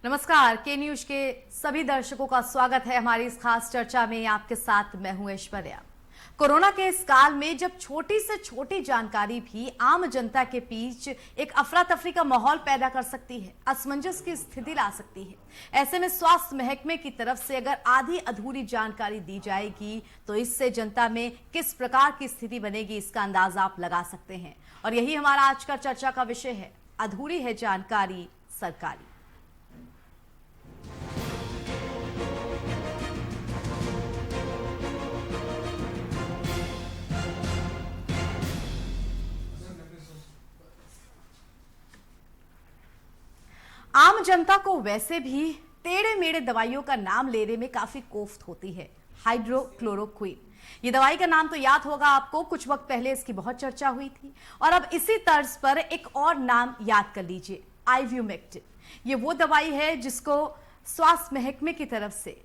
नमस्कार। के न्यूज के सभी दर्शकों का स्वागत है हमारी इस खास चर्चा में। आपके साथ मैं हूं ऐश्वर्या। कोरोना के इस काल में जब छोटी से छोटी जानकारी भी आम जनता के बीच एक अफरा तफरी का माहौल पैदा कर सकती है, असमंजस की स्थिति ला सकती है। ऐसे में स्वास्थ्य महकमे की तरफ से अगर आधी अधूरी जानकारी दी जाएगी तो इससे जनता में किस प्रकार की स्थिति बनेगी, इसका अंदाजा आप लगा सकते हैं। और यही हमारा आज का चर्चा का विषय है, अधूरी है जानकारी सरकारी। आम जनता को वैसे भी टेढ़े मेढ़े दवाइयों का नाम लेने में काफी कोफ्त होती है। हाइड्रोक्लोरोक्विन, ये दवाई का नाम तो याद होगा आपको, कुछ वक्त पहले इसकी बहुत चर्चा हुई थी। और अब इसी तर्ज पर एक और नाम याद कर लीजिए, आइवर्मेक्टिन। ये वो दवाई है जिसको स्वास्थ्य महकमे की तरफ से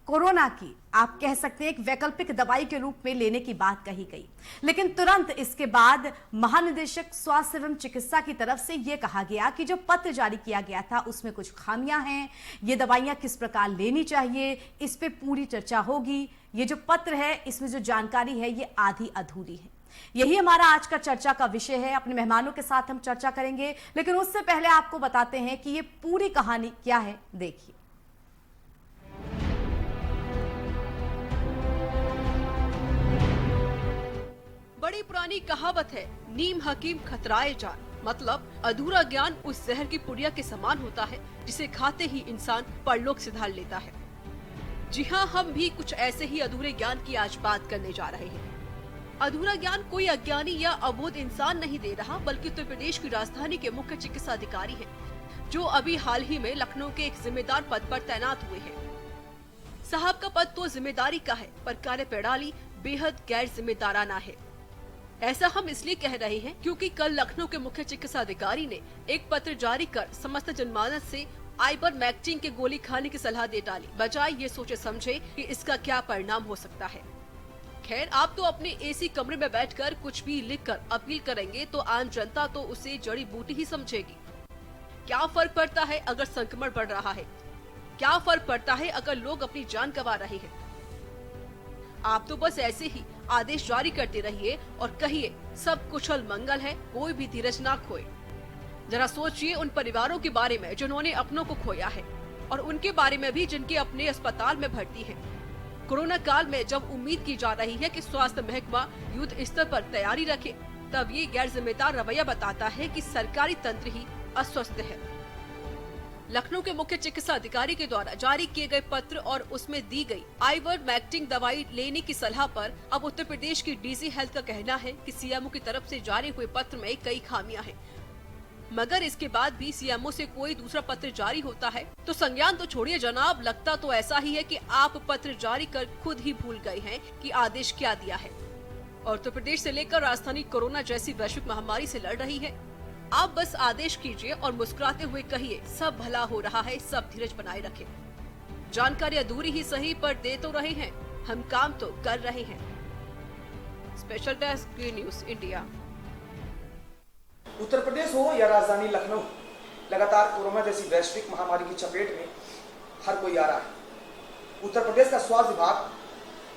कोरोना की आप कह सकते हैं एक वैकल्पिक दवाई के रूप में लेने की बात कही गई, लेकिन तुरंत इसके बाद महानिदेशक स्वास्थ्य एवं चिकित्सा की तरफ से यह कहा गया कि जो पत्र जारी किया गया था उसमें कुछ खामियां हैं, ये दवाइयां किस प्रकार लेनी चाहिए, इस पे पूरी चर्चा होगी। ये जो पत्र है इसमें जो जानकारी है ये आधी अधूरी है। यही हमारा आज का चर्चा का विषय है। अपने मेहमानों के साथ हम चर्चा करेंगे, लेकिन उससे पहले आपको बताते हैं कि ये पूरी कहानी क्या है। देखिए, बड़ी पुरानी कहावत है, नीम हकीम खतराए जान। मतलब अधूरा ज्ञान उस जहर की पुड़िया के समान होता है जिसे खाते ही इंसान परलोक सिधार लेता है। जी हाँ, हम भी कुछ ऐसे ही अधूरे ज्ञान की आज बात करने जा रहे हैं। अधूरा ज्ञान कोई अज्ञानी या अबोध इंसान नहीं दे रहा, बल्कि उत्तर प्रदेश की राजधानी के मुख्य चिकित्सा अधिकारी है, जो अभी हाल ही में लखनऊ के एक जिम्मेदार पद पर तैनात हुए हैं। साहब का पद तो जिम्मेदारी का है, पर कार्य प्रणाली बेहद गैर जिम्मेदाराना है। ऐसा हम इसलिए कह रहे हैं क्योंकि कल लखनऊ के मुख्य चिकित्सा अधिकारी ने एक पत्र जारी कर समस्त जनमानस से आइवर्मेक्टिन के गोली खाने की सलाह दे डाली, बजाय ये सोचे समझे कि इसका क्या परिणाम हो सकता है। खैर, आप तो अपने एसी कमरे में बैठकर कुछ भी लिखकर अपील करेंगे तो आम जनता तो उसे जड़ी बूटी ही समझेगी। क्या फर्क पड़ता है अगर संक्रमण बढ़ रहा है? क्या फर्क पड़ता है अगर लोग अपनी जान गंवा रहे हैं? आप तो बस ऐसे ही आदेश जारी करते रहिए और कहिए सब कुशल मंगल है, कोई भी धीरज ना खोए। जरा सोचिए उन परिवारों के बारे में जिन्होंने अपनों को खोया है, और उनके बारे में भी जिनके अपने अस्पताल में भर्ती हैं। कोरोना काल में जब उम्मीद की जा रही है कि स्वास्थ्य महकमा युद्ध स्तर पर तैयारी रखे, तब ये गैर जिम्मेदार रवैया बताता है कि सरकारी तंत्र ही अस्वस्थ है। लखनऊ के मुख्य चिकित्सा अधिकारी के द्वारा जारी किए गए पत्र और उसमें दी गई आइवर्मेक्टिन दवाई लेने की सलाह पर अब उत्तर प्रदेश की डीजी हेल्थ का कहना है कि सीएमओ की तरफ से जारी हुए पत्र में कई खामियां हैं। मगर इसके बाद भी सीएमओ से कोई दूसरा पत्र जारी होता है तो संज्ञान तो छोड़िए जनाब, लगता तो ऐसा ही है कि आप पत्र जारी कर खुद ही भूल गए हैं कि आदेश क्या दिया है। और उत्तर प्रदेश से लेकर राजधानी कोरोना जैसी वैश्विक महामारी से लड़ रही है। आप बस आदेश कीजिए और मुस्कुराते हुए कहिए सब भला हो रहा है, सब धीरज बनाए रखें। जानकारी अधूरी ही सही पर दे तो रहे हैं, हम काम तो कर रहे हैं। स्पेशल डेस्क के न्यूज इंडिया। उत्तर प्रदेश हो या राजधानी लखनऊ, लगातार कोरोना जैसी वैश्विक महामारी की चपेट में हर कोई आ रहा है। उत्तर प्रदेश का स्वास्थ्य विभाग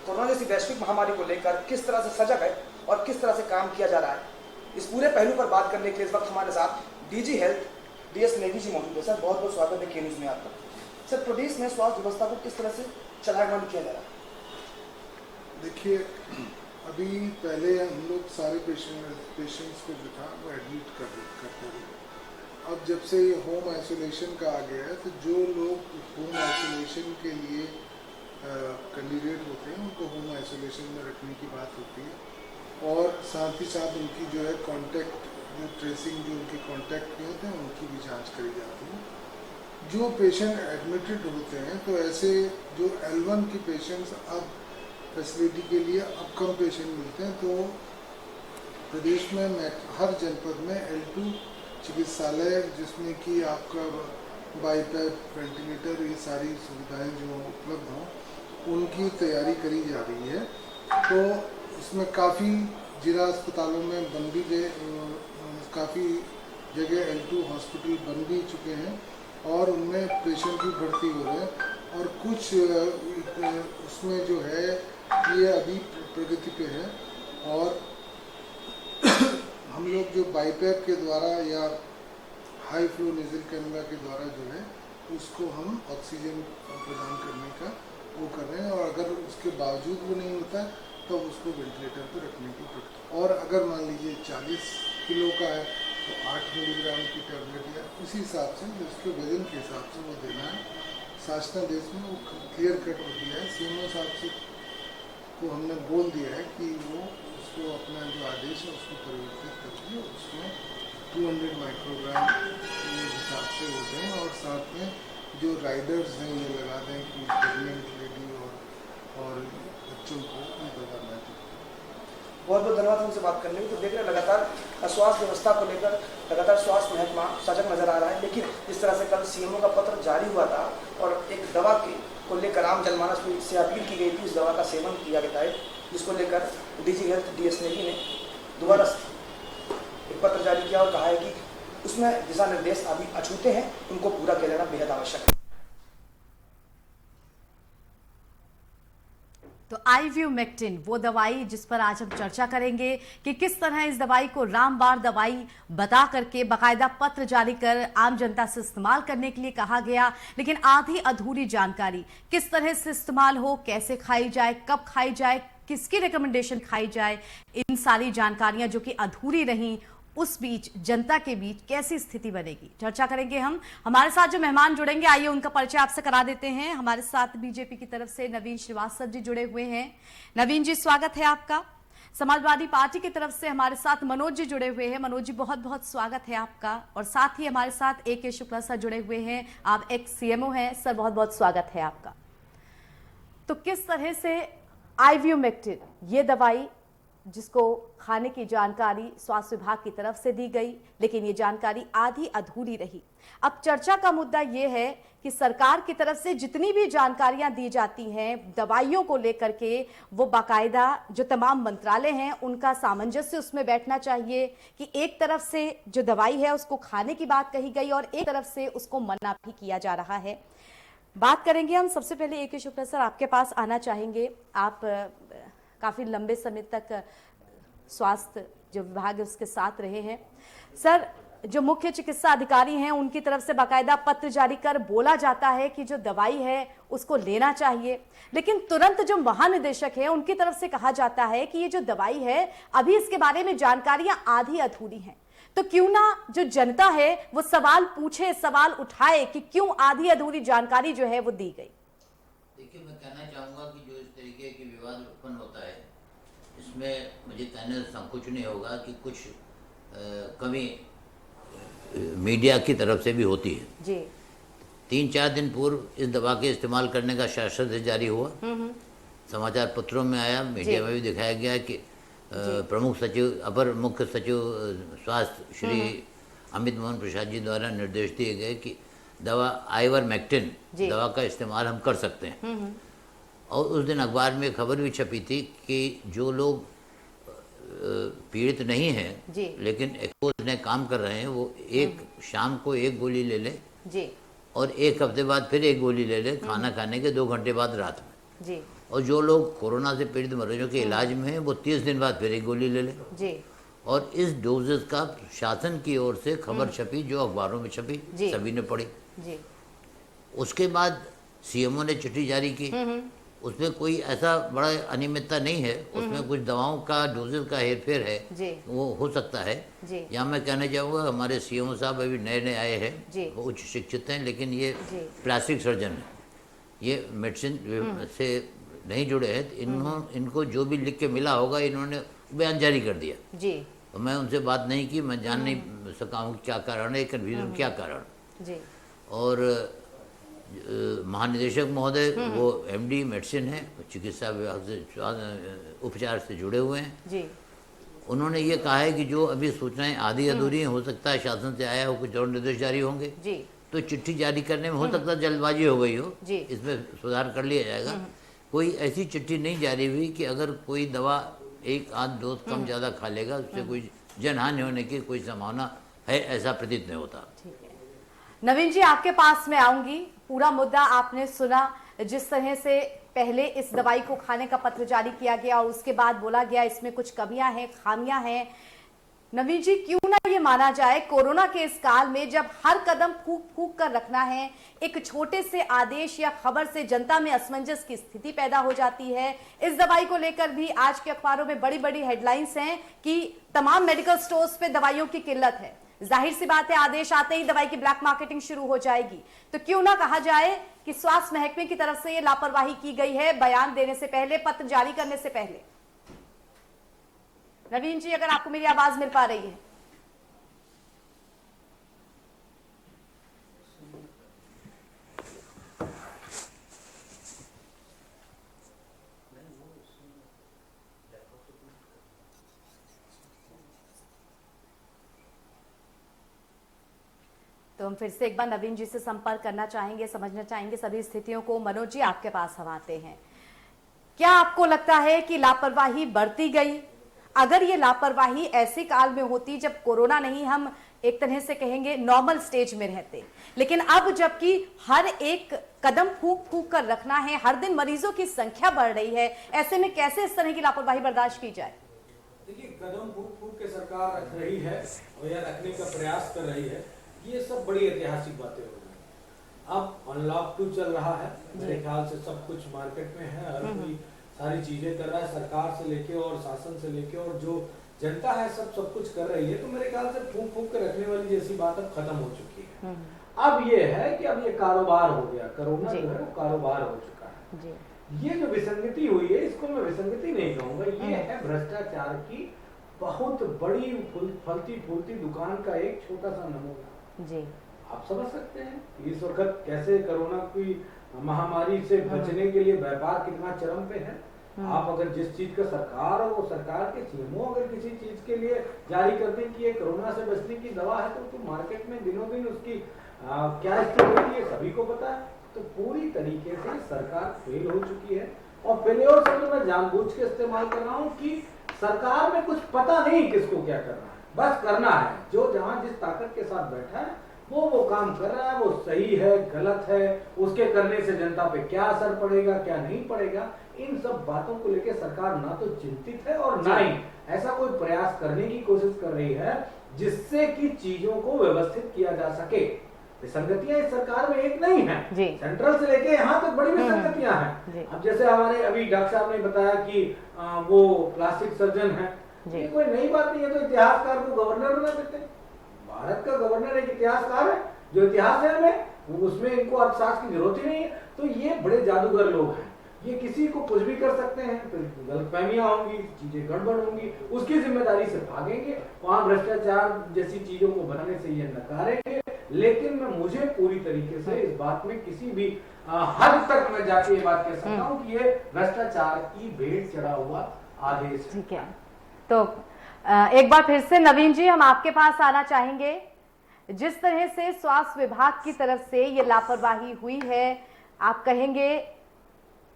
कोरोना जैसी वैश्विक महामारी को लेकर किस तरह से सजग है और किस तरह से काम किया जा रहा है, इस पूरे पहलू पर बात करने के लिए इस वक्त हमारे साथ DG health DS Negi ji मौजूद है। सर, बहुत बहुत स्वागत है के न्यूज में आपका। सर, प्रदेश में स्वास्थ्य व्यवस्था को किस तरह से चलायमान किया जा रहा है? देखिए, अभी पहले हम लोग सारे पेशेंट्स को जो था वो एडमिट करते थे। अब जब से ये होम आइसोलेशन का आ गया है तो जो लोग होम आइसोलेशन के लिए कैंडिडेट होते हैं उनको होम आइसोलेशन में रखने की बात होती है, और साथ ही साथ उनकी जो है कांटेक्ट, जो ट्रेसिंग, जो उनके कांटेक्ट में होते हैं उनकी भी जांच करी जाती है। जो पेशेंट एडमिटेड होते हैं तो ऐसे जो L1 के पेशेंट्स अब फैसिलिटी के लिए अब कम पेशेंट मिलते हैं, तो प्रदेश में हर जनपद में L2 चिकित्सालय, जिसमें कि आपका बाईपैप, वेंटिलेटर, ये सारी सुविधाएं जो उपलब्ध हों, उनकी तैयारी करी जा रही है। तो इसमें काफ़ी जिला अस्पतालों में बन भी गए, काफ़ी जगह L2 हॉस्पिटल बन भी चुके हैं और उनमें पेशेंट भी भर्ती हो रहे हैं और कुछ उसमें जो है ये अभी प्रगति पे है। और हम लोग जो बाईपैप के द्वारा या हाई फ्लो नेजल कैनुला के द्वारा जो है उसको हम ऑक्सीजन प्रदान करने का वो कर रहे हैं और अगर उसके बावजूद वो नहीं होता तो उसको वेंटिलेटर पर रखने की पड़ती है। और अगर मान लीजिए 40 किलो का है तो 8 मिलीग्राम की टैबलेट या उसी हिसाब से उसके वजन के हिसाब से वो देना है। शासना देश में वो क्लियर कट हो दिया है, सीएमओ साहब से को हमने बोल दिया है कि वो उसको अपना जो आदेश है उसको परिवर्तित करके उसमें 200 माइक्रोग्राम के हिसाब से हो दें और साथ में जो राइडर्स हैं ये लगा दें कि प्रेगनेंट लेडी और बच्चों को दवा न दें। बहुत बहुत धन्यवाद हमसे बात करने के लिए। तो देख रहे हैं लगातार स्वास्थ्य व्यवस्था को लेकर लगातार स्वास्थ्य महकमा सजग नजर आ रहा है, लेकिन जिस तरह से कल सीएमओ का पत्र जारी हुआ था और एक दवा को लेकर आम जनमानस से अपील की गई थी, उस दवा का सेवन किया गया है, जिसको लेकर डीजी हेल्थ DS नेगी ने दोबारा एक पत्र जारी किया और कहा है कि उसमें दिशा निर्देश अभी अछूते हैं, उनको पूरा किया जाना बेहद आवश्यक है। तो आइव्यूमेक्टिन वो दवाई जिस पर आज हम चर्चा करेंगे कि किस तरह इस दवाई को रामबाण दवाई बता करके बाकायदा पत्र जारी कर आम जनता से इस्तेमाल करने के लिए कहा गया, लेकिन आधी अधूरी जानकारी किस तरह से इस्तेमाल हो, कैसे खाई जाए, कब खाई जाए, किसकी रिकमेंडेशन खाई जाए, इन सारी जानकारियां जो कि अधूरी रहीं, उस बीच जनता के बीच कैसी स्थिति बनेगी, चर्चा करेंगे हम। हमारे साथ जो मेहमान जुड़ेंगे आइए उनका परिचय आपसे करा देते हैं। हमारे साथ बीजेपी की तरफ से नवीन श्रीवास्तव जी जुड़े हुए हैं। नवीन जी स्वागत है आपका। समाजवादी पार्टी की तरफ से हमारे साथ मनोज जी जुड़े हुए हैं। मनोज जी बहुत बहुत स्वागत है आपका। और साथ ही हमारे साथ AK शुक्ला सर जुड़े हुए हैं, आप एक्स CMO हैं सर, बहुत बहुत स्वागत है आपका। तो किस तरह से आइव्यूमेक्टिन ये दवाई जिसको खाने की जानकारी स्वास्थ्य विभाग की तरफ से दी गई, लेकिन ये जानकारी आधी अधूरी रही। अब चर्चा का मुद्दा ये है कि सरकार की तरफ से जितनी भी जानकारियां दी जाती हैं दवाइयों को लेकर के, वो बाकायदा जो तमाम मंत्रालय हैं उनका सामंजस्य उसमें बैठना चाहिए कि एक तरफ से जो दवाई है उसको खाने की बात कही गई और एक तरफ से उसको मना भी किया जा रहा है। बात करेंगे हम। सबसे पहले AK शुक्ला सर आपके पास आना चाहेंगे। आप काफ़ी लंबे समय तक स्वास्थ्य जो विभाग है उसके साथ रहे हैं। सर, जो मुख्य चिकित्सा अधिकारी हैं उनकी तरफ से बाकायदा पत्र जारी कर बोला जाता है कि जो दवाई है उसको लेना चाहिए, लेकिन तुरंत जो महानिदेशक है उनकी तरफ से कहा जाता है कि ये जो दवाई है अभी इसके बारे में जानकारियां आधी अधूरी हैं। तो क्यों ना जो जनता है वो सवाल पूछे, सवाल उठाए कि क्यों आधी अधूरी जानकारी जो है वो दी गई। देखिए, मैं कहना चाहूँगा कि जो इस तरीके के विवाद उत्पन्न होता है इसमें मुझे कहने से संकोच नहीं होगा कि कुछ कमी मीडिया की तरफ से भी होती है जी। 3-4 दिन पूर्व इस दवा के इस्तेमाल करने का शासन जारी हुआ, समाचार पत्रों में आया, मीडिया में भी दिखाया गया कि प्रमुख सचिव, अपर मुख्य सचिव स्वास्थ्य श्री अमित मोहन प्रसाद जी द्वारा निर्देश दिए गए कि दवा आइवरमेक्टिन दवा का इस्तेमाल हम कर सकते हैं। और उस दिन अखबार में खबर भी छपी थी कि जो लोग पीड़ित नहीं हैं लेकिन एक्सपोज ने काम कर रहे हैं वो एक शाम को 1 गोली ले लें जी, और 1 हफ्ते बाद फिर 1 गोली ले लें खाना खाने के 2 घंटे बाद रात में जी। और जो लोग कोरोना से पीड़ित मरीजों के इलाज में हैं वो 30 दिन बाद फिर 1 गोली ले लें जी। और इस डोजेस का शासन की ओर से खबर छपी, जो अखबारों में छपी, सभी ने पढ़ी जी। उसके बाद सीएमओ ने चिट्ठी जारी की। उसमें कोई ऐसा बड़ा अनियमितता नहीं है, उसमें कुछ दवाओं का डोजेस का हेरफेर है, वो हो सकता है। यहाँ मैं कहना चाहूँगा हमारे सीएमओ साहब अभी नए नए आए हैं, वो उच्च शिक्षित हैं, लेकिन ये प्लास्टिक सर्जन है, ये मेडिसिन से नहीं जुड़े हैं। इनको जो भी लिख के मिला होगा इन्होंने बयान जारी कर दिया जी। तो मैं उनसे बात नहीं की, मैं जान नहीं सका हूँ क्या कारण है, कन्फ्यूजन क्या कारण जी। और महानिदेशक महोदय वो MD मेडिसिन है, चिकित्सा विभाग से उपचार से जुड़े हुए हैं जी। उन्होंने ये कहा है कि जो अभी सूचनाएं आधी अधूरी हो सकता है शासन से आया हो, कुछ और निर्देश जारी होंगे जी। तो चिट्ठी जारी करने में हो सकता है जल्दबाजी हो गई हो जी, इसमें सुधार कर लिया जाएगा। कोई ऐसी चिट्ठी नहीं जारी हुई कि अगर कोई दवा 1 आध डोज कम ज़्यादा खा लेगा उससे कोई जनहानि होने की कोई संभावना है, ऐसा प्रतीत नहीं होता। ठीक है, नवीन जी आपके पास में आऊंगी। पूरा मुद्दा आपने सुना, जिस तरह से पहले इस दवाई को खाने का पत्र जारी किया गया और उसके बाद बोला गया इसमें कुछ कमियां हैं, खामियां हैं। नवीन जी, क्यों ना ये माना जाए कोरोना के इस काल में जब हर कदम फूक फूक कर रखना है, एक छोटे से आदेश या खबर से जनता में असमंजस की स्थिति पैदा हो जाती है। इस दवाई को लेकर भी आज के अखबारों में बड़ी बड़ी हेडलाइंस हैं कि तमाम मेडिकल स्टोर्स पे दवाइयों की किल्लत है। जाहिर सी बात है, आदेश आते ही दवाई की ब्लैक मार्केटिंग शुरू हो जाएगी। तो क्यों ना कहा जाए कि स्वास्थ्य महकमे की तरफ से ये लापरवाही की गई है बयान देने से पहले, पत्र जारी करने से पहले। नवीन जी, अगर आपको मेरी आवाज मिल पा रही है। तो हम फिर से एक बार नवीन जी से संपर्क करना चाहेंगे, समझना चाहेंगे सभी स्थितियों को। मनोज जी, आपके पास हम आते हैं। क्या आपको लगता है कि लापरवाही बरती गई? अगर ये लापरवाही ऐसे काल में होती जब कोरोना नहीं, हम एक तरह से कहेंगे नॉर्मल स्टेज में रहते, लेकिन अब जबकि हर एक कदम फूक फूक कर रखना है, हर दिन मरीजों की संख्या बढ़ रही है, ऐसे में कैसे इस तरह की लापरवाही बर्दाश्त की जाए? देखिए, कदम फूक फूक के सरकार रख रही है और या रखने का प्रयास कर रही है, ये सब बड़ी ऐतिहासिक बातें हो गई। अब अनलॉक 2 चल रहा है, मेरे ख्याल से सब कुछ मार्केट में है, हर कोई सारी चीजें कर रहा है, सरकार से लेके और शासन से लेके और जो जनता है सब कुछ कर रही है। तो मेरे ख्याल से फूक फूक के रखने वाली जैसी बात अब खत्म हो चुकी है। अब ये है कि अब ये कारोबार हो गया, कोरोना जो है वो कारोबार हो चुका है। ये जो विसंगति हुई है, इसको मैं विसंगति नहीं कहूंगा, ये है भ्रष्टाचार की बहुत बड़ी फलती फूलती दुकान का एक छोटा सा नमूना। जी, आप समझ सकते हैं इस वक्त कैसे कोरोना की महामारी से बचने के लिए व्यापार कितना चरम पे है। आप अगर जिस चीज का सरकार हो, वो सरकार के सीएमओ अगर किसी चीज के लिए जारी कर दें कि ये कोरोना से बचने की दवा है, तो मार्केट में दिनों दिन उसकी क्या स्थिति होती है सभी को पता है। तो पूरी तरीके से सरकार फेल हो चुकी है। और फेलियर शब्द मैं जानबूझ के इस्तेमाल कर रहा हूँ कि सरकार में कुछ पता नहीं किसको क्या करना है, बस करना है। जो जहां जिस ताकत के साथ बैठा है वो काम कर रहा है, वो सही है गलत है, उसके करने से जनता पे क्या असर पड़ेगा क्या नहीं पड़ेगा, इन सब बातों को लेकर सरकार ना तो चिंतित है और ना ही ऐसा कोई प्रयास करने की कोशिश कर रही है जिससे कि चीजों को व्यवस्थित किया जा सके। विसंगतियां इस सरकार में एक नहीं है, सेंट्रल से लेके यहाँ तक बड़ी विसंगतियां हैं। अब जैसे हमारे अभी डॉक्टर साहब ने बताया कि वो प्लास्टिक सर्जन है, ये कोई नई बात नहीं है। तो इतिहासकार को गवर्नर बना देते हैं। भारत का गवर्नर एक इतिहासकार है, जो इतिहास है हमें उसमें इनको अर्थशास्त्र की जरूरत ही नहीं है। तो ये बड़े जादूगर लोग हैं, ये किसी को कुछ भी कर सकते हैं, तो गलतफहमियां होंगी, चीजें गड़बड़ होंगी, उसकी जिम्मेदारी से भागेंगे, वहां भ्रष्टाचार जैसी चीजों को बनाने से ये नकारेंगे। लेकिन मुझे पूरी तरीके से इस बात में किसी भी हद तक मैं जाके ये बात कह सकता हूँ कि ये भ्रष्टाचार की भेंट चढ़ा हुआ आदेश। ठीक है, तो एक बार फिर से नवीन जी हम आपके पास आना चाहेंगे। जिस तरह से स्वास्थ्य विभाग की तरफ से ये लापरवाही हुई है, आप कहेंगे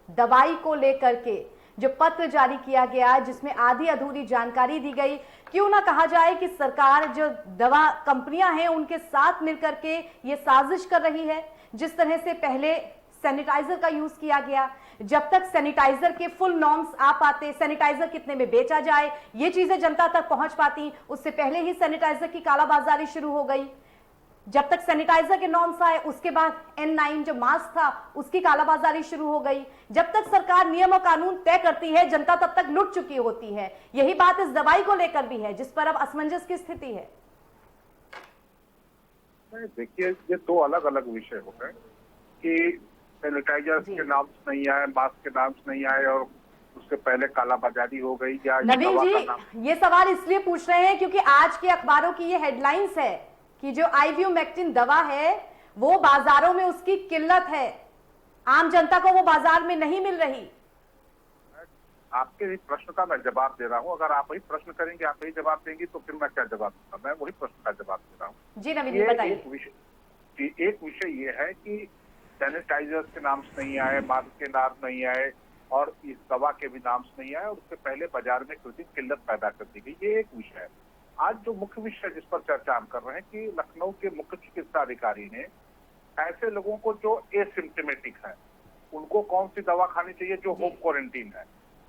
दवाई को लेकर के जो पत्र जारी किया गया जिसमें आधी अधूरी जानकारी दी गई, क्यों ना कहा जाए कि सरकार जो दवा कंपनियां हैं उनके साथ मिलकर के ये साजिश कर रही है। जिस तरह से पहले सैनिटाइजर का यूज किया गया, जब तक सैनिटाइजर के फुल नॉर्म्स आ पाते, सैनिटाइजर कितने में बेचा जाए ये चीजें जनता तक पहुंच पाती, उससे पहले ही सैनिटाइजर की कालाबाजारी शुरू हो गई। जब तक सैनिटाइजर के नॉर्म्स आए उसके बाद N9 जो मास्क था उसकी कालाबाजारी शुरू हो गई। जब तक सरकार नियम और कानून तय करती है, जनता तब तक लुट चुकी होती है। यही बात इस दवाई को लेकर भी है जिस पर अब असमंजस की स्थिति है। देखिए, ये 2 अलग अलग विषय हो गए कि सैनिटाइजर के नाम्स नहीं आए, मास्क के नाम्स नहीं आए और उससे पहले कालाबाजारी हो गई। या नवीन जी, ये सवाल इसलिए पूछ रहे हैं क्योंकि आज के अखबारों की ये हेडलाइंस है कि जो आइव्यूमेक्टिन दवा है वो बाजारों में उसकी किल्लत है, आम जनता को वो बाजार में नहीं मिल रही। आपके इस प्रश्न का मैं जवाब दे रहा हूँ। अगर आप वही प्रश्न करेंगे, आप वही जवाब देंगी तो फिर मैं क्या जवाब दूंगा? मैं वही प्रश्न का जवाब दे रहा हूँ। जी नवीन, बताइए। एक विषय ये है कि सैनिटाइजर के नाम नहीं आए, मास्क के नाम नहीं आए और इस दवा के भी नाम नहीं आए और उससे पहले बाजार में कृत्रिम किल्लत पैदा कर दी गई, ये एक विषय है। आज जो मुख्य विषय जिस पर चर्चा हम कर रहे हैं कि लखनऊ के मुख्य चिकित्सा अधिकारी ने ऐसे लोगों को जो एसिम्प्टोमेटिक है उनको कौन सी दवा खानी चाहिए जो होम क्वारंटीन है,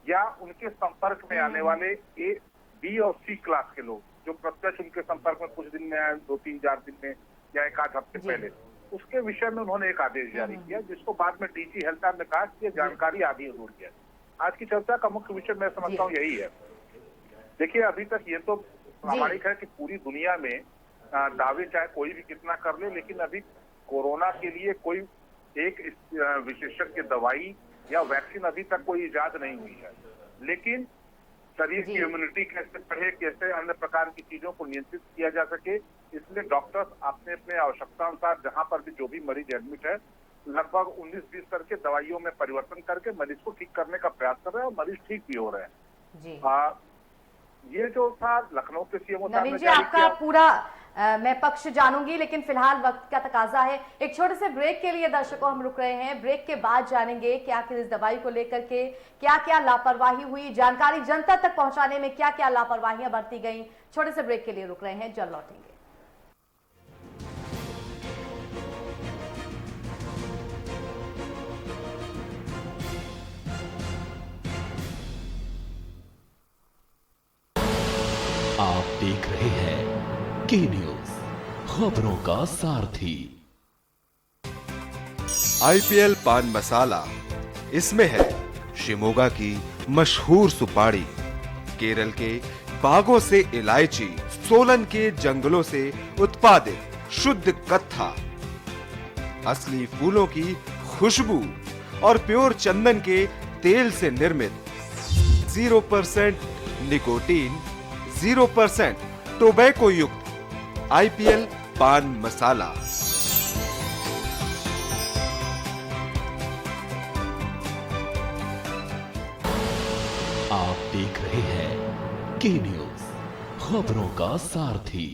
या उनके संपर्क में आने वाले ए, बी और सी क्लास के लोग जो प्रत्यक्ष उनके संपर्क में कुछ दिन में आए, 2-3-4 दिन में या 1-8 हफ्ते पहले, उसके विषय में उन्होंने एक आदेश जारी किया, जिसको बाद में डीजी हेल्थ ने कहा कि ये जानकारी आधी अधूरी है। आज की चर्चा का मुख्य विषय मैं समझता हूँ यही है। देखिए, अभी तक ये तो प्रामाणिक है कि पूरी दुनिया में दावे चाहे कोई भी कितना कर ले, लेकिन अभी कोरोना के लिए कोई एक विशेषज्ञ दवाई या वैक्सीन अभी तक कोई इजाद नहीं हुई है। लेकिन शरीर की इम्यूनिटी कैसे बढ़े, कैसे अन्य प्रकार की चीजों को नियंत्रित किया जा सके, इसलिए डॉक्टर्स अपने अपने आवश्यकता अनुसार जहां पर भी जो भी मरीज एडमिट है लगभग 19-20 करके दवाइयों में परिवर्तन करके मरीज को ठीक करने का प्रयास कर रहे हैं और मरीज ठीक भी हो रहे हैं। ये जो था लखनऊ के सीएमओ नवीन जी, आपका पूरा मैं पक्ष जानूंगी, लेकिन फिलहाल वक्त का तकाजा है। एक छोटे से ब्रेक के लिए दर्शकों हम रुक रहे हैं। ब्रेक के बाद जानेंगे क्या इस दवाई को लेकर के क्या क्या लापरवाही हुई, जानकारी जनता तक पहुंचाने में क्या क्या लापरवाहियां बरती गई। छोटे से ब्रेक के लिए रुक रहे हैं, जल्द लौटेंगे। आप देख रहे हैं के न्यूज, खबरों का सारथी। आईपीएल पान मसाला, इसमें है शिमोगा की मशहूर सुपारी, केरल के बागों से इलायची, सोलन के जंगलों से उत्पादित शुद्ध कत्था, असली फूलों की खुशबू और प्योर चंदन के तेल से निर्मित 0% निकोटीन, 0% टोबैको युक्त आईपीएल पान मसाला। आप देख रहे हैं के न्यूज, खबरों का सारथी।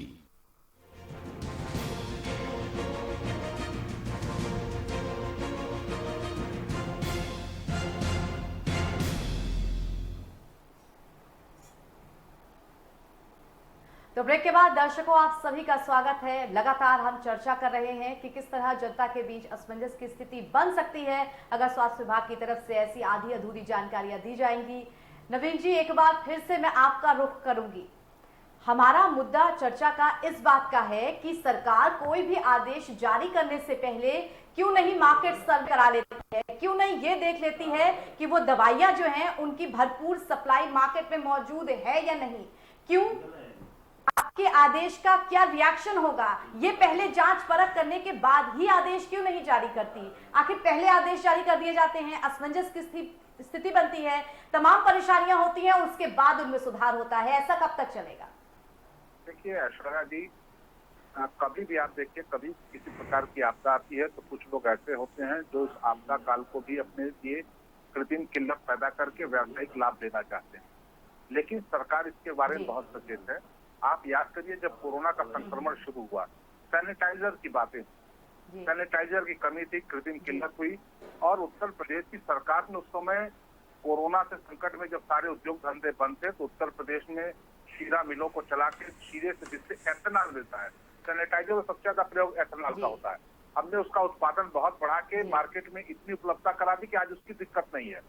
तो ब्रेक के बाद दर्शकों आप सभी का स्वागत है। लगातार हम चर्चा कर रहे हैं कि किस तरह जनता के बीच असमंजस की स्थिति बन सकती है अगर स्वास्थ्य विभाग की तरफ से ऐसी आधी अधूरी जानकारियां दी जाएंगी। नवीन जी, एक बार फिर से मैं आपका रुख करूंगी। हमारा मुद्दा चर्चा का इस बात का है कि सरकार कोई भी आदेश जारी करने से पहले क्यों नहीं मार्केट सर्वे करा लेती है, क्यों नहीं ये देख लेती है कि वो दवाइयां जो हैं उनकी भरपूर सप्लाई मार्केट में मौजूद है या नहीं। क्यों आपके आदेश का क्या रिएक्शन होगा, ये पहले जांच परख करने के बाद ही आदेश क्यों नहीं जारी करती। आखिर पहले आदेश जारी कर दिए जाते हैं, असमंजस की स्थिति बनती है, तमाम परेशानियां होती हैं, उसके बाद उनमें सुधार होता है। ऐसा कब तक चलेगा? देखिए ऐश्वर्या जी, कभी भी आप देखिए, कभी किसी प्रकार की आपदा आती है तो कुछ लोग ऐसे होते हैं जो इस आपदा काल को भी अपने लिए कृत्रिम किल्लत पैदा करके व्यावसायिक लाभ लेना चाहते हैं, लेकिन सरकार इसके बारे में बहुत सचेत है। आप याद करिए, जब कोरोना का संक्रमण शुरू हुआ, सैनिटाइजर की बातें, सैनिटाइजर की कमी थी, कृत्रिम किल्लत हुई, और उत्तर प्रदेश की सरकार ने उस समय कोरोना से संकट में जब सारे उद्योग धंधे बंद थे तो उत्तर प्रदेश में शीरा मिलों को चला के शीरे से जिससे एथेनॉल मिलता है, सैनिटाइजर में सबसे ज्यादा प्रयोग एथेनॉल का होता है, हमने उसका उत्पादन बहुत बढ़ा के मार्केट में इतनी उपलब्धता करा दी कि आज उसकी दिक्कत नहीं है।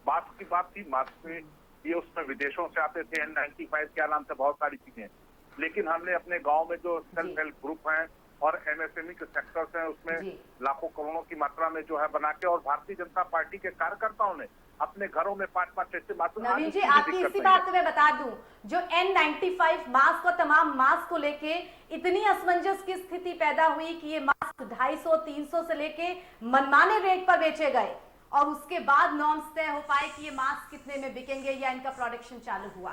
मास्क की बात थी, मास्क में ये उसमें विदेशों से आते थे, N95 क्या नाम से बहुत सारी चीजें, लेकिन हमने अपने गांव में जो सेल्फ हेल्प ग्रुप हैं और MSME के सेक्टर्स हैं उसमें लाखों करोड़ों की मात्रा में जो है बना के, और भारतीय जनता पार्टी के कार्यकर्ताओं ने अपने घरों में 5-5 6 मास्क। नवीन जी, आपकी इसी बात को मैं बता दूं, जो N95 मास्क और तमाम मास्क को लेके इतनी असमंजस की स्थिति पैदा हुई कि ये मास्क 250-300 से लेके मनमाने रेट पर बेचे गए, और उसके बाद नॉर्म्स तय हो पाए कि ये मास्क कितने में बिकेंगे या इनका प्रोडक्शन चालू हुआ।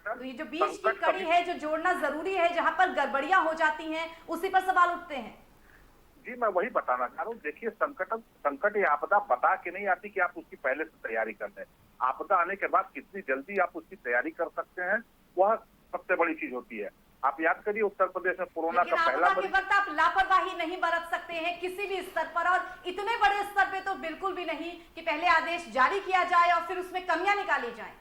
तो ये जो बीच की कड़ी है, जो जोड़ना जरूरी है, जहां पर गड़बड़ियां हो जाती हैं, उसी पर सवाल उठते हैं। जी, मैं वही बताना चाह रहा हूँ। देखिए, संकट या आपदा बता के नहीं आती कि आप उसकी पहले से तैयारी कर लें। आपदा आने के बाद कितनी जल्दी आप उसकी तैयारी कर सकते हैं, वह सबसे बड़ी चीज होती है। आप याद करिए, उत्तर प्रदेश में कोरोना का पहला वक्त आप लापरवाही नहीं बरत सकते हैं किसी भी स्तर पर, और इतने बड़े स्तर पे तो बिल्कुल भी नहीं कि पहले आदेश जारी किया जाए और फिर उसमें कमियां निकाली जाएं।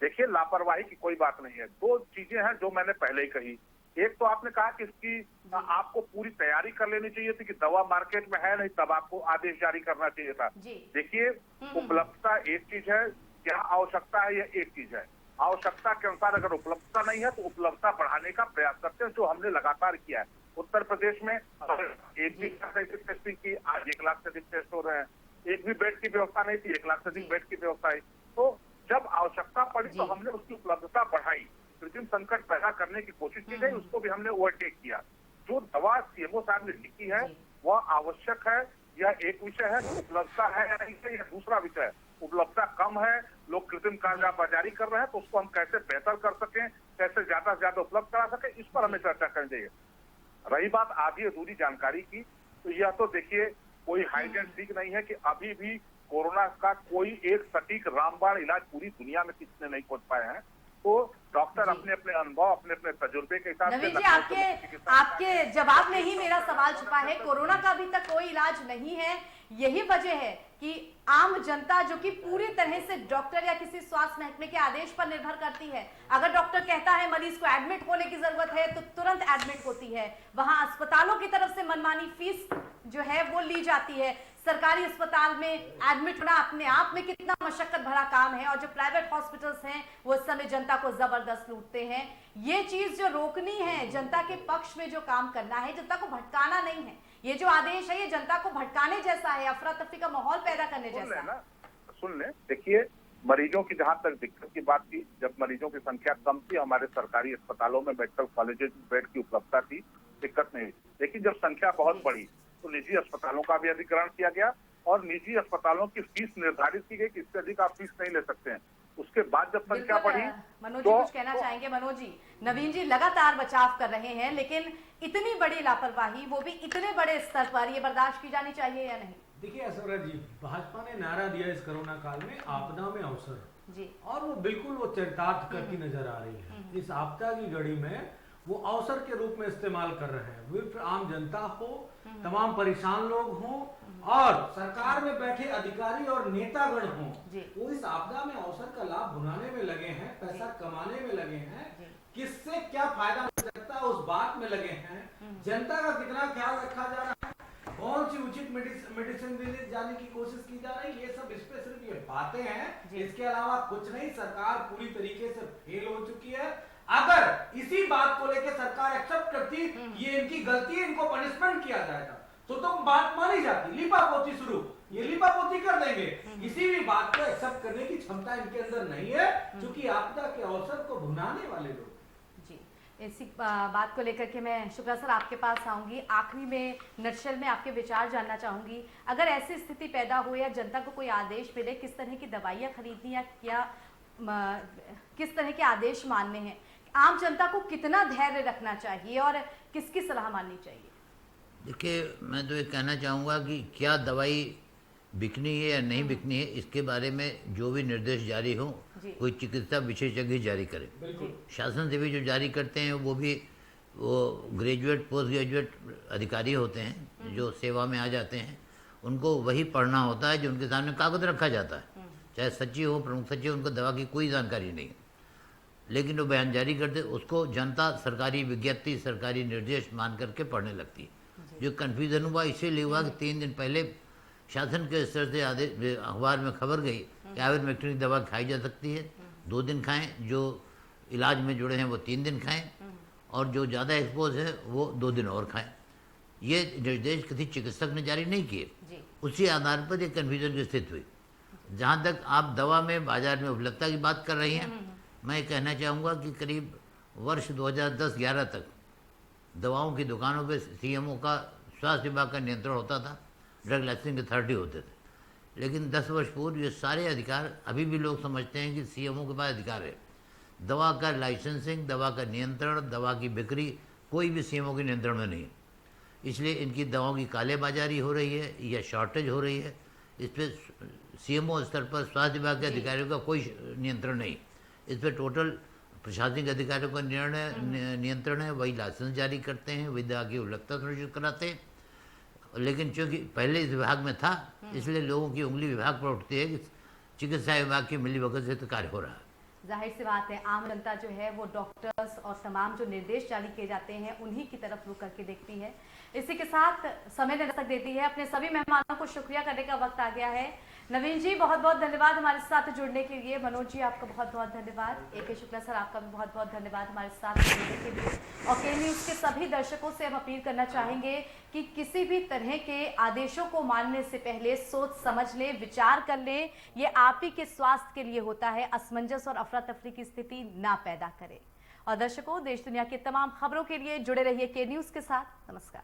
देखिए, लापरवाही की कोई बात नहीं है। दो चीजें हैं जो मैंने पहले ही कही। एक तो आपने कहा कि इसकी आपको पूरी तैयारी कर लेनी चाहिए थी कि दवा मार्केट में है नहीं, तब आपको आदेश जारी करना चाहिए था। देखिए, उपलब्धता एक चीज है, क्या आवश्यकता है यह एक चीज है। आवश्यकता के अनुसार अगर उपलब्धता नहीं है तो उपलब्धता बढ़ाने का प्रयास करते हैं, जो हमने लगातार किया है। उत्तर प्रदेश में 1 लाख से अधिक टेस्टिंग की, आज 1 लाख से अधिक टेस्ट हो रहे हैं। एक भी बेड की व्यवस्था नहीं थी, 1 लाख से अधिक बेड की व्यवस्था है। तो जब आवश्यकता पड़ी तो हमने उसकी उपलब्धता बढ़ाई, कृत्रिम संकट पैदा करने की कोशिश की गई, उसको भी हमने ओवरटेक किया। जो दवा सीएमओ साहब ने लिखी है वह आवश्यक है, यह एक विषय है। उपलब्धता है या नहीं है यह दूसरा विषय है। उपलब्धता कम है, लोग कृत्रिम कालाबाजारी कर रहे हैं, तो उसको हम कैसे बेहतर कर सकें, कैसे ज्यादा से ज्यादा उपलब्ध करा सकें, इस पर हमें चर्चा करनी चाहिए। रही बात आधी अधूरी जानकारी की, तो यह तो देखिए कोई हाइड एंड सीक नहीं है कि अभी भी कोरोना का कोई एक सटीक रामबाण इलाज पूरी दुनिया में किसी ने नहीं खोज पाए हैं। तो डॉक्टर अपने अपने अनुभव, अपने अपने तजुर्बे के हिसाब से नवीन जी, आपके जवाब में ही मेरा सवाल छुपा है। कोरोना का अभी तक कोई इलाज नहीं है, यही वजह है कि आम जनता जो कि पूरी तरह से डॉक्टर या किसी स्वास्थ्य महकमे के आदेश पर निर्भर करती है, अगर डॉक्टर कहता है मरीज को एडमिट होने की जरूरत है तो तुरंत एडमिट होती है। वहां अस्पतालों की तरफ से मनमानी फीस जो है वो ली जाती है। सरकारी अस्पताल में एडमिट होना अपने आप में कितना मशक्कत भरा काम है, और जो प्राइवेट हॉस्पिटल्स हैं वो इस समय जनता को जबरदस्त लूटते हैं। ये चीज जो रोकनी है, जनता के पक्ष में जो काम करना है, जनता को भटकाना नहीं है। ये जो आदेश है ये जनता को भटकाने जैसा है, अफरा तफरी का माहौल पैदा करने जैसा है। सुन ले, देखिए मरीजों की जहां तक दिक्कत की बात थी, जब मरीजों की संख्या कम थी, हमारे सरकारी अस्पतालों में मेडिकल कॉलेजेस बेड की उपलब्धता थी, दिक्कत नहीं। लेकिन जब संख्या बहुत बढ़ी तो निजी अस्पतालों का भी अधिग्रहण किया गया और निजी अस्पतालों की फीस निर्धारित की गई कि इससे अधिक आप फीस नहीं ले सकते हैं। उसके बाद जब संख्या बढ़ी, मनोज जी कुछ कहना चाहेंगे? मनोज जी, नवीन जी लगातार बचाव कर रहे हैं, लेकिन इतनी बड़ी लापरवाही, वो भी इतने बड़े स्तर पर, ये बर्दाश्त की जानी चाहिए या नहीं? देखिए ऐश्वर्या जी, भाजपा ने नारा दिया इस कोरोना काल में आपदा में अवसर जी, और वो बिल्कुल वो चरितार्थ करती नजर आ रही है। इस आपदा की घड़ी में वो अवसर के रूप में इस्तेमाल कर रहे हैं। विप्र आम जनता हो, तमाम परेशान लोग हों और सरकार में बैठे अधिकारी और नेतागण हों, वो इस आपदा में अवसर का लाभ भुनाने में लगे हैं, पैसा कमाने में लगे हैं, किससे क्या फायदा मिल सकता है उस बात में लगे हैं। जनता का कितना ख्याल रखा जा रहा है, कौन सी उचित मेडिसिन देने जाने की कोशिश की जा रही है, ये सब इस पे सिर्फ ये बातें हैं, इसके अलावा कुछ नहीं। सरकार पूरी तरीके से फेल हो चुकी है। अगर इसी बात को लेकर सरकार एक्सेप्ट करती ये इनकी गलती है, इनको पनिशमेंट किया जाएगा, तो बात मानी जाती। लिपापोती शुरू, ये लिपापोती कर देंगे। किसी भी बात को एक्सेप्ट करने की क्षमता इनके अंदर नहीं है, क्योंकि आपदा के अवसर को भुनाने वाले लोग। इसी बात को लेकर के मैं शुक्ला सर आपके पास आऊंगी। आखिरी में नटशेल में आपके विचार जानना चाहूंगी। अगर ऐसी स्थिति पैदा हो या जनता को कोई आदेश मिले किस तरह की दवाइयाँ खरीदनी या किस तरह के आदेश मानने हैं, आम जनता को कितना धैर्य रखना चाहिए और किसकी सलाह माननी चाहिए? देखिए, मैं तो ये कहना चाहूँगा कि क्या दवाई बिकनी है या नहीं बिकनी है, इसके बारे में जो भी निर्देश जारी हो कोई चिकित्सा विशेषज्ञ जारी करे। शासन से भी जो जारी करते हैं वो भी वो ग्रेजुएट पोस्ट ग्रेजुएट अधिकारी होते हैं जो सेवा में आ जाते हैं, उनको वही पढ़ना होता है जो उनके सामने कागज रखा जाता है। चाहे सचिव हो, प्रमुख सचिव, उनको दवा की कोई जानकारी नहीं है, लेकिन वो बयान जारी करते, उसको जनता सरकारी विज्ञप्ति, सरकारी निर्देश मान करके पढ़ने लगती है। जो कन्फ्यूज़न हुआ इसीलिए हुआ कि 3 दिन पहले शासन के स्तर से आदेश अखबार में खबर गई कि आयुर्वेदिक की दवा खाई जा सकती है, 2 दिन खाएं, जो इलाज में जुड़े हैं वो 3 दिन खाएं, और जो ज़्यादा एक्सपोज है वो 2 दिन और खाएं। ये निर्देश किसी चिकित्सक ने जारी नहीं किए, उसी आधार पर ये कन्फ्यूजन की स्थिति हुई। जहाँ तक आप दवा में बाजार में उपलब्धता की बात कर रही हैं, मैं कहना चाहूँगा कि करीब वर्ष 2010-11 तक दवाओं की दुकानों पे सीएमओ का, स्वास्थ्य विभाग का नियंत्रण होता था, ड्रग लाइसेंसिंग अथॉरिटी होते थे। लेकिन 10 वर्ष पूर्व ये सारे अधिकार अभी भी लोग समझते हैं कि सीएमओ के पास अधिकार है। दवा का लाइसेंसिंग, दवा का नियंत्रण, दवा की बिक्री कोई भी सीएमओ के नियंत्रण में नहीं। इसलिए इनकी दवाओं की कालेबाजारी हो रही है या शॉर्टेज हो रही है, इस पर सीएमओ स्तर पर स्वास्थ्य विभाग के अधिकारियों का कोई नियंत्रण नहीं। इस पर टोटल प्रशासनिक अधिकारियों का नियंत्रण है, वही लाइसेंस जारी करते हैं, वही दवा की उपलब्धता सुनिश्चित कराते हैं। लेकिन चूँकि पहले इस विभाग में था, इसलिए लोगों की उंगली विभाग पर उठती है कि चिकित्सा विभाग की मिलीभगत से तो कार्य हो रहा है। जाहिर सी बात है आम जनता जो है वो डॉक्टर्स और तमाम जो निर्देश जारी किए जाते हैं उन्हीं की तरफ रुख करके देखती है। इसी के साथ समय ने दस्तक देती है। अपने सभी मेहमानों को शुक्रिया करने का वक्त आ गया है। नवीन जी बहुत बहुत धन्यवाद हमारे साथ जुड़ने के लिए। मनोज जी आपका बहुत बहुत धन्यवाद। AK शुक्ला सर आपका भी बहुत बहुत धन्यवाद हमारे साथ जुड़ने के लिए। और के न्यूज़ के सभी दर्शकों से हम अपील करना चाहेंगे कि किसी भी तरह के आदेशों को मानने से पहले सोच समझ लें, विचार कर लें। ये आप ही के स्वास्थ्य के लिए होता है। असमंजस और अफरा तफरी की स्थिति ना पैदा करें। और दर्शकों, देश दुनिया की तमाम खबरों के लिए जुड़े रहिए के न्यूज़ के साथ। नमस्कार।